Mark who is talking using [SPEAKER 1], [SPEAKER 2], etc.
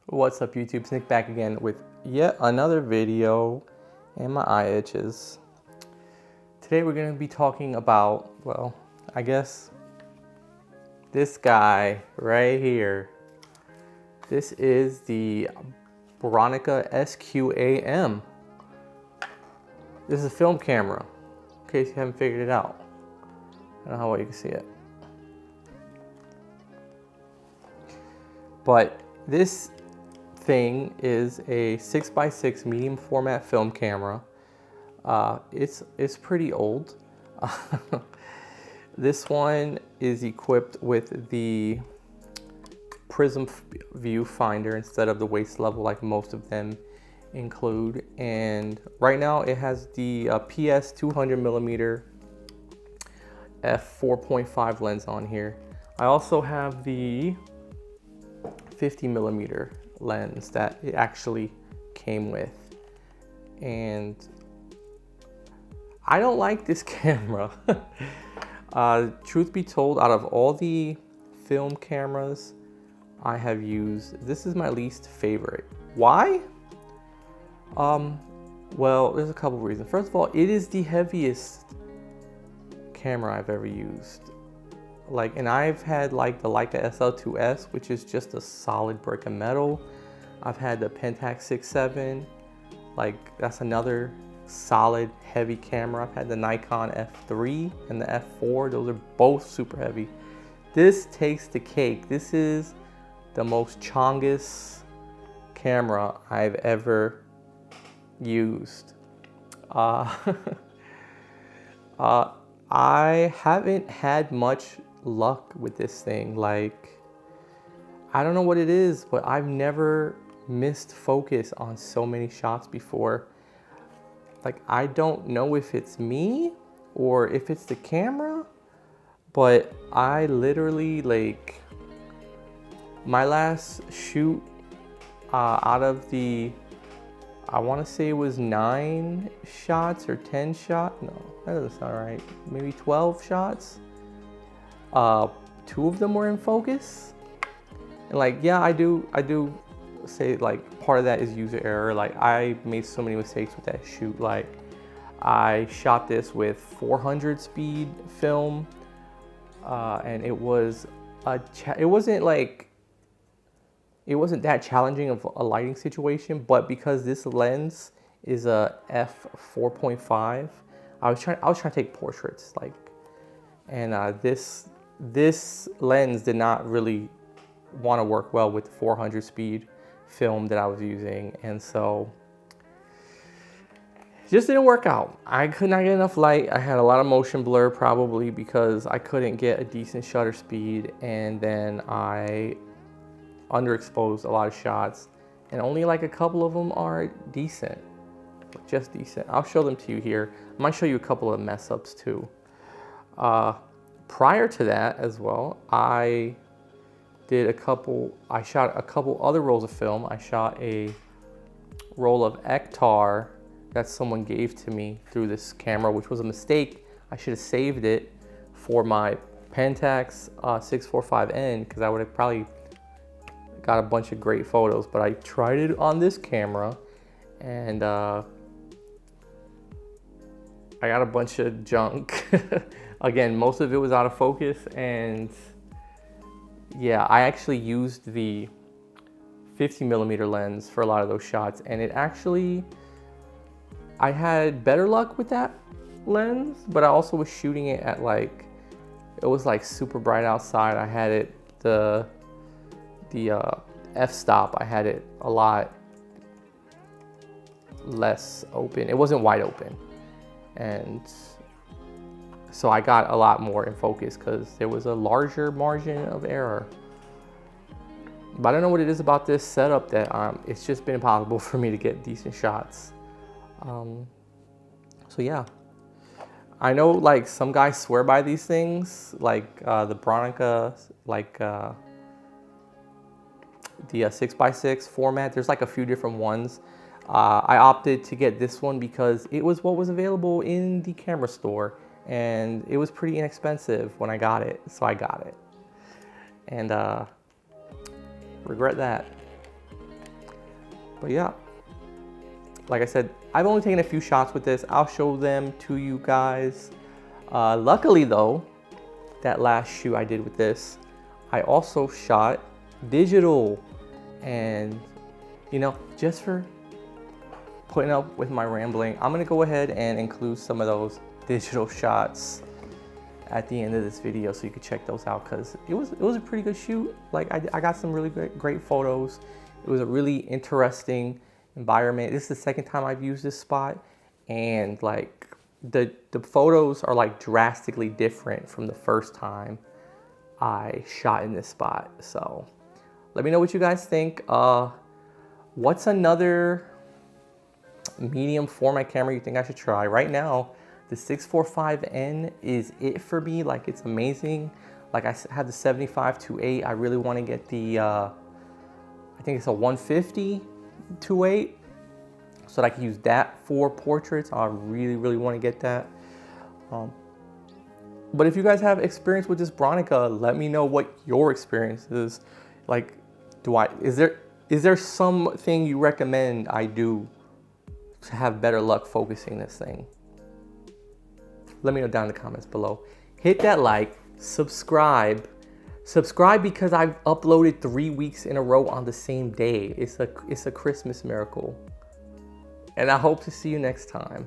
[SPEAKER 1] What's up, YouTube? Nick back again with yet another video, and my eye itches. Today we're going to be talking about, well, I guess this guy right here. This is the Bronica SQ-AM. This is a film camera, in case you haven't figured it out. I don't know how well you can see it. But this thing is a 6x6 medium format film camera. It's pretty old. This one is equipped with the prism viewfinder instead of the waist level like most of them include. And right now it has the PS 200mm f4.5 lens on here. I also have the 50mm lens that it actually came with, and I don't like this camera. Truth be told, out of all the film cameras I have used, this is my least favorite. Why? Well, there's a couple of reasons. First of all, it is the heaviest camera I've ever used. And I've had like the Leica SL2S, which is just a solid brick of metal. I've had the Pentax 6.7, that's another solid heavy camera. I've had the Nikon F3 and the F4, those are both super heavy. This takes the cake. This is the most chongus camera I've ever used. I haven't had much luck with this thing. I don't know what it is, but I've never missed focus on so many shots before. I don't know if it's me or if it's the camera, but I literally, my last shoot out of the, I want to say it was 9 shots or 10 shots. No, that doesn't sound right. Maybe 12 shots. 2 of them were in focus. And yeah, I do say part of that is user error. I made so many mistakes with that shoot. I shot this with 400 speed film, and it wasn't that challenging of a lighting situation, but because this lens is a f4.5, I was trying to take portraits, and this lens did not really want to work well with the 400 speed film that I was using, and so it just didn't work out. I could not get enough light. I had a lot of motion blur, probably because I couldn't get a decent shutter speed, and then I underexposed a lot of shots, and only a couple of them are decent, just decent. I'll show them to you here. I might show you a couple of mess ups too. Prior to that as well, I shot a couple other rolls of film. I shot a roll of Ektar that someone gave to me through this camera, which was a mistake. I should have saved it for my Pentax 645N, because I would have probably got a bunch of great photos, but I tried it on this camera, and I got a bunch of junk. Again, most of it was out of focus, and yeah, I actually used the 50mm lens for a lot of those shots, and I had better luck with that lens, but I also was shooting it at it was super bright outside. I had it, the f-stop, I had it a lot less open. It wasn't wide open, and so I got a lot more in focus because there was a larger margin of error. But I don't know what it is about this setup that it's just been impossible for me to get decent shots. So yeah, I know some guys swear by these things, the Bronica, the 6x6 format. There's a few different ones. I opted to get this one because it was what was available in the camera store, and it was pretty inexpensive when I got it, so I got it. And regret that. But yeah, like I said, I've only taken a few shots with this. I'll show them to you guys. Luckily though, that last shoot I did with this, I also shot digital. And you know, just for putting up with my rambling, I'm gonna go ahead and include some of those digital shots at the end of this video so you can check those out, because it was a pretty good shoot. Like I got some really great photos. It was a really interesting environment. This is the second time I've used this spot, and like the photos are like drastically different from the first time I shot in this spot. So let me know what you guys think. What's another medium format camera you think I should try? Right now, the 645N is it for me. Like, it's amazing. Like, I had the 75-8. I really want to get the, I think it's a 150-8, so that I can use that for portraits. I really want to get that. But if you guys have experience with this Bronica, let me know what your experience is. Like, is there something you recommend I do to have better luck focusing this thing? Let me know down in the comments below. Hit that like, subscribe because I've uploaded 3 weeks in a row on the same day. It's a Christmas miracle. And I hope to see you next time.